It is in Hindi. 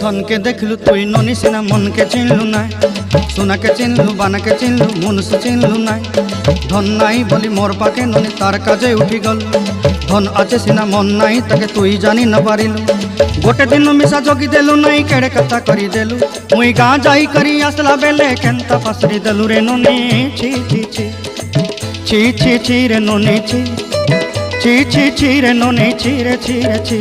धन के देखलु तुई ननी सिना मन के चिन्हलु ना सोना के चिन्हलु बाना के चिन्हलु मनुष्य चिन्हलु ना धन नाई बोली मोर पाके ननी तार काजे उठी गल धन आचे सिना मन नाई ताके तुई जानी न पारिलु गोटे दिन मिसा जोगी देलु नाई केड़े कथा करी देलु मुई गाँ जाई करी आसला बेले केंता पासरी देलु रे ननी छी छी छी छी छी छी रे ननी छी छी छी छी रे ननी छी रे छी रे छी।